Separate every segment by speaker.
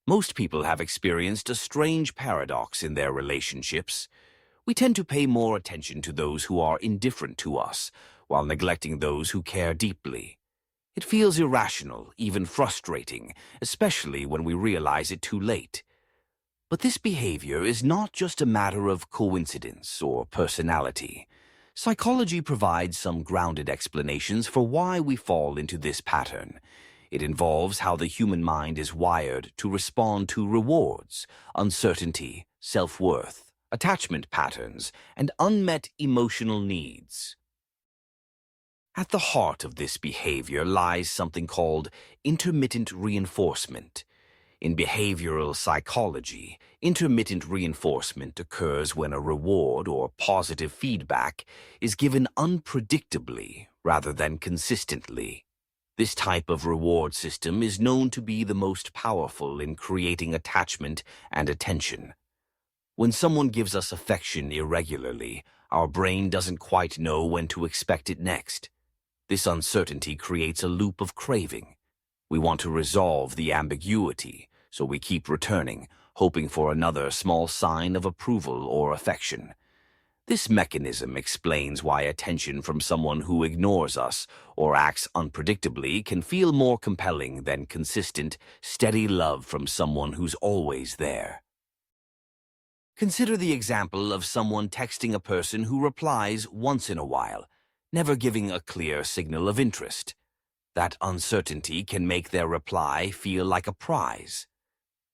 Speaker 1: Most people have experienced a strange paradox in their relationships. We tend to pay more attention to those who are indifferent to us, while neglecting those who care deeply. It feels irrational, even frustrating, especially when we realize it too late. But this behavior is not just a matter of coincidence or personality. Psychology provides some grounded explanations for why we fall into this pattern. It involves how the human mind is wired to respond to rewards, uncertainty, self-worth, attachment patterns, and unmet emotional needs. At the heart of this behavior lies something called intermittent reinforcement. In behavioral psychology, intermittent reinforcement occurs when a reward or positive feedback is given unpredictably rather than consistently. This type of reward system is known to be the most powerful in creating attachment and attention. When someone gives us affection irregularly, our brain doesn't quite know when to expect it next. This uncertainty creates a loop of craving. We want to resolve the ambiguity, so we keep returning, hoping for another small sign of approval or affection. This mechanism explains why attention from someone who ignores us or acts unpredictably can feel more compelling than consistent, steady love from someone who's always there. Consider the example of someone texting a person who replies once in a while, never giving a clear signal of interest. That uncertainty can make their reply feel like a prize.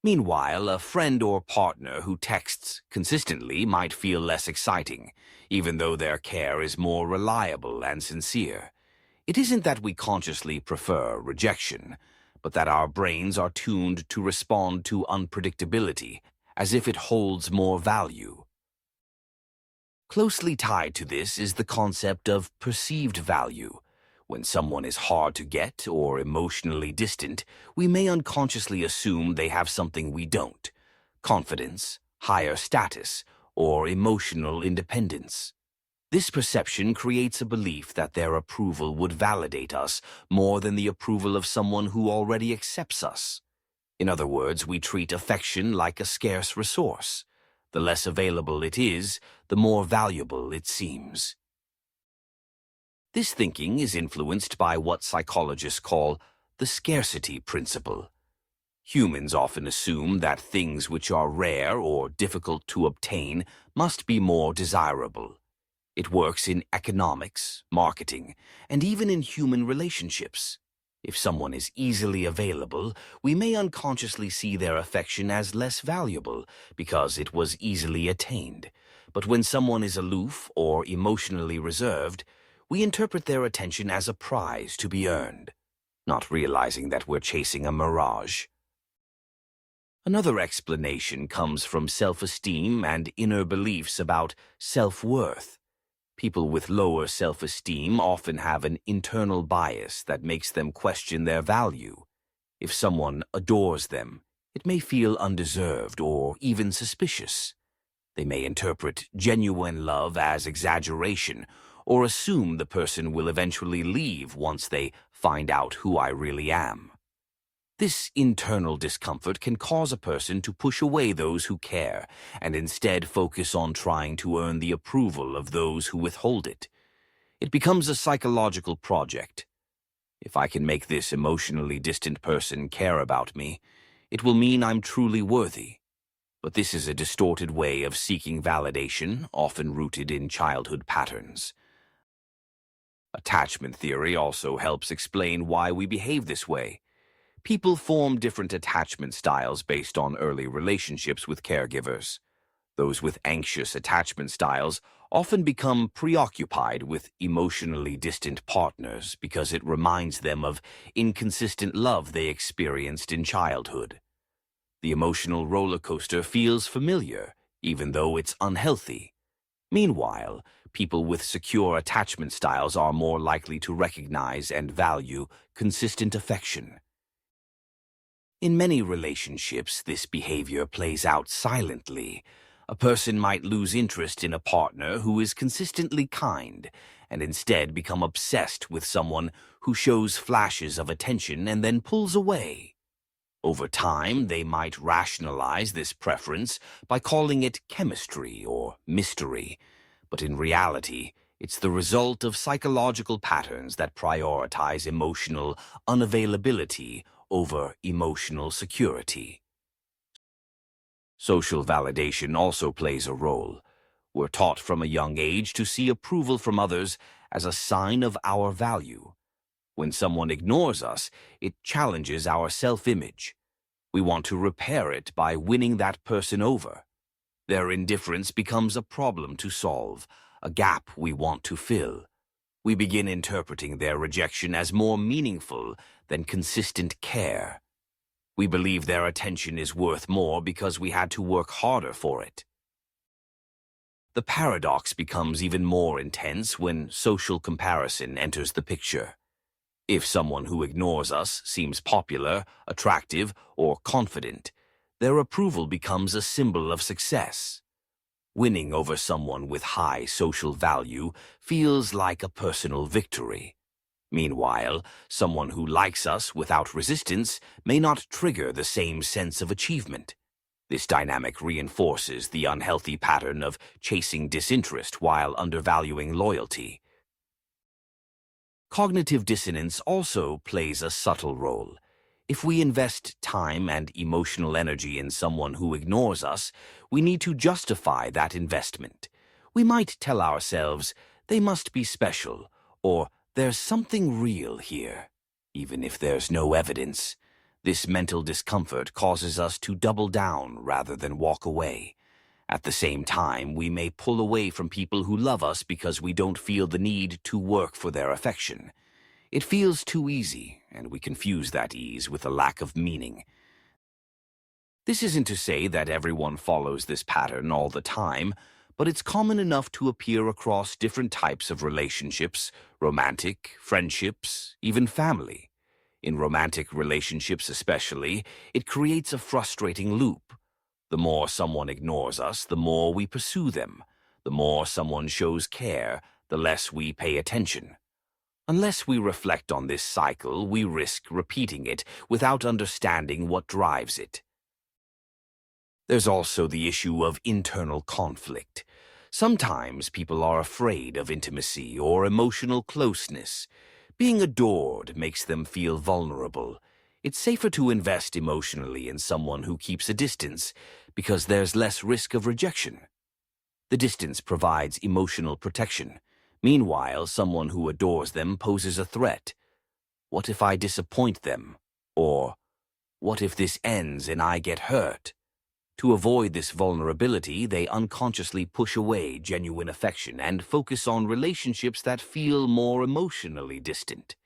Speaker 1: Meanwhile, a friend or partner who texts consistently might feel less exciting, even though their care is more reliable and sincere. It isn't that we consciously prefer rejection, but that our brains are tuned to respond to unpredictability, as if it holds more value. Closely tied to this is the concept of perceived value. When someone is hard to get or emotionally distant, we may unconsciously assume they have something we don't: confidence, higher status, or emotional independence. This perception creates a belief that their approval would validate us more than the approval of someone who already accepts us. In other words, we treat affection like a scarce resource. The less available it is, the more valuable it seems. This thinking is influenced by what psychologists call the scarcity principle. Humans often assume that things which are rare or difficult to obtain must be more desirable. It works in economics, marketing, and even in human relationships. If someone is easily available, we may unconsciously see their affection as less valuable because it was easily attained. But when someone is aloof or emotionally reserved, we interpret their attention as a prize to be earned, not realizing that we're chasing a mirage. Another explanation comes from self-esteem and inner beliefs about self-worth. People with lower self-esteem often have an internal bias that makes them question their value. If someone adores them, it may feel undeserved or even suspicious. They may interpret genuine love as exaggeration, or assume the person will eventually leave once they find out who I really am. This internal discomfort can cause a person to push away those who care and instead focus on trying to earn the approval of those who withhold it. It becomes a psychological project. If I can make this emotionally distant person care about me, it will mean I'm truly worthy. But this is a distorted way of seeking validation, often rooted in childhood patterns. Attachment theory also helps explain why we behave this way. People form different attachment styles based on early relationships with caregivers. Those with anxious attachment styles often become preoccupied with emotionally distant partners because it reminds them of inconsistent love they experienced in childhood. The emotional roller coaster feels familiar, even though it's unhealthy. Meanwhile, people with secure attachment styles are more likely to recognize and value consistent affection. In many relationships, this behavior plays out silently. A person might lose interest in a partner who is consistently kind and instead become obsessed with someone who shows flashes of attention and then pulls away. Over time, they might rationalize this preference by calling it chemistry or mystery, but in reality, it's the result of psychological patterns that prioritize emotional unavailability over emotional security. Social validation also plays a role. We're taught from a young age to see approval from others as a sign of our value. When someone ignores us, it challenges our self-image. We want to repair it by winning that person over. Their indifference becomes a problem to solve, a gap we want to fill. We begin interpreting their rejection as more meaningful than consistent care. We believe their attention is worth more because we had to work harder for it. The paradox becomes even more intense when social comparison enters the picture. If someone who ignores us seems popular, attractive, or confident, their approval becomes a symbol of success. Winning over someone with high social value feels like a personal victory. Meanwhile, someone who likes us without resistance may not trigger the same sense of achievement. This dynamic reinforces the unhealthy pattern of chasing disinterest while undervaluing loyalty. Cognitive dissonance also plays a subtle role. If we invest time and emotional energy in someone who ignores us, we need to justify that investment. We might tell ourselves, they must be special, or there's something real here, even if there's no evidence. This mental discomfort causes us to double down rather than walk away. At the same time, we may pull away from people who love us because we don't feel the need to work for their affection. It feels too easy, and we confuse that ease with a lack of meaning. This isn't to say that everyone follows this pattern all the time, but it's common enough to appear across different types of relationships, romantic, friendships, even family. In romantic relationships especially, it creates a frustrating loop. The more someone ignores us, the more we pursue them. The more someone shows care, the less we pay attention. Unless we reflect on this cycle, we risk repeating it without understanding what drives it. There's also the issue of internal conflict. Sometimes people are afraid of intimacy or emotional closeness. Being adored makes them feel vulnerable. It's safer to invest emotionally in someone who keeps a distance because there's less risk of rejection. The distance provides emotional protection. Meanwhile, someone who adores them poses a threat. What if I disappoint them? Or, what if this ends and I get hurt? To avoid this vulnerability, they unconsciously push away genuine affection and focus on relationships that feel more emotionally distant.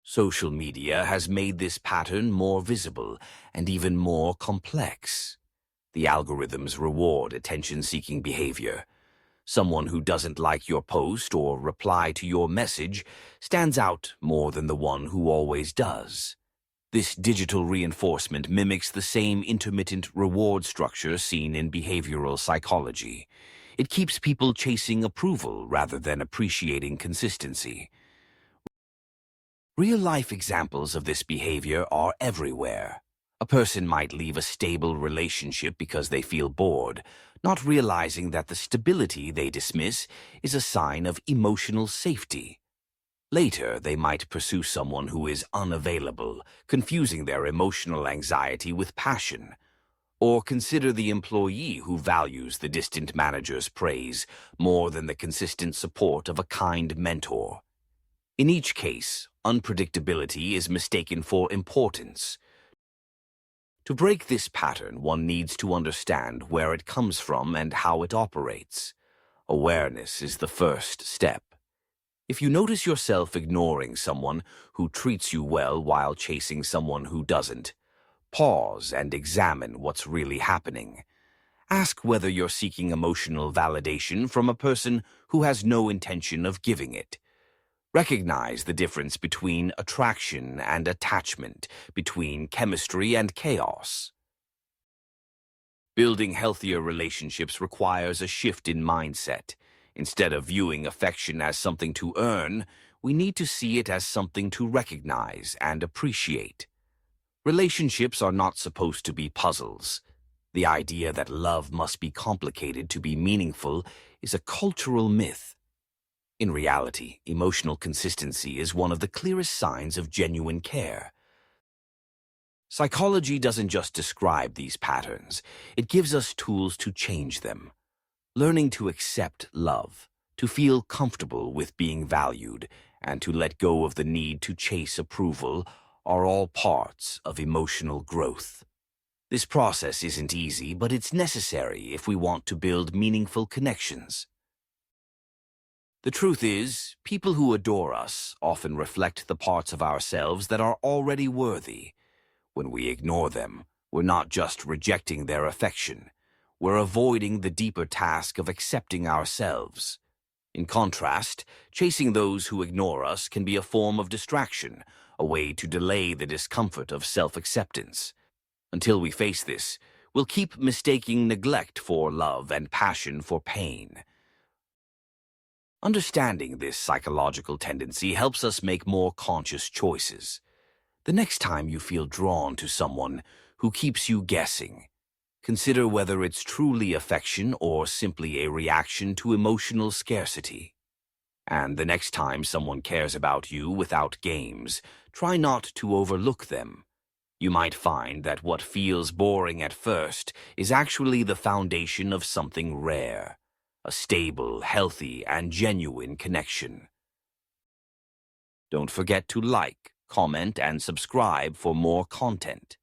Speaker 1: Social media has made this pattern more visible and even more complex. The algorithms reward attention-seeking behavior. Someone who doesn't like your post or reply to your message stands out more than the one who always does. This digital reinforcement mimics the same intermittent reward structure seen in behavioral psychology. It keeps people chasing approval rather than appreciating consistency. Real-life examples of this behavior are everywhere. A person might leave a stable relationship because they feel bored, not realizing that the stability they dismiss is a sign of emotional safety. Later, they might pursue someone who is unavailable, confusing their emotional anxiety with passion. Or consider the employee who values the distant manager's praise more than the consistent support of a kind mentor. In each case, unpredictability is mistaken for importance. To break this pattern, one needs to understand where it comes from and how it operates. Awareness is the first step. If you notice yourself ignoring someone who treats you well while chasing someone who doesn't, pause and examine what's really happening. Ask whether you're seeking emotional validation from a person who has no intention of giving it. Recognize the difference between attraction and attachment, between chemistry and chaos. Building healthier relationships requires a shift in mindset. Instead of viewing affection as something to earn, we need to see it as something to recognize and appreciate. Relationships are not supposed to be puzzles. The idea that love must be complicated to be meaningful is a cultural myth. In reality, emotional consistency is one of the clearest signs of genuine care. Psychology doesn't just describe these patterns, it gives us tools to change them. Learning to accept love, to feel comfortable with being valued, and to let go of the need to chase approval are all parts of emotional growth. This process isn't easy, but it's necessary if we want to build meaningful connections. The truth is, people who adore us often reflect the parts of ourselves that are already worthy. When we ignore them, we're not just rejecting their affection, we're avoiding the deeper task of accepting ourselves. In contrast, chasing those who ignore us can be a form of distraction, a way to delay the discomfort of self-acceptance. Until we face this, we'll keep mistaking neglect for love and passion for pain. Understanding this psychological tendency helps us make more conscious choices. The next time you feel drawn to someone who keeps you guessing, consider whether it's truly affection or simply a reaction to emotional scarcity. And the next time someone cares about you without games, try not to overlook them. You might find that what feels boring at first is actually the foundation of something rare, a stable, healthy, and genuine connection. Don't forget to like, comment, and subscribe for more content.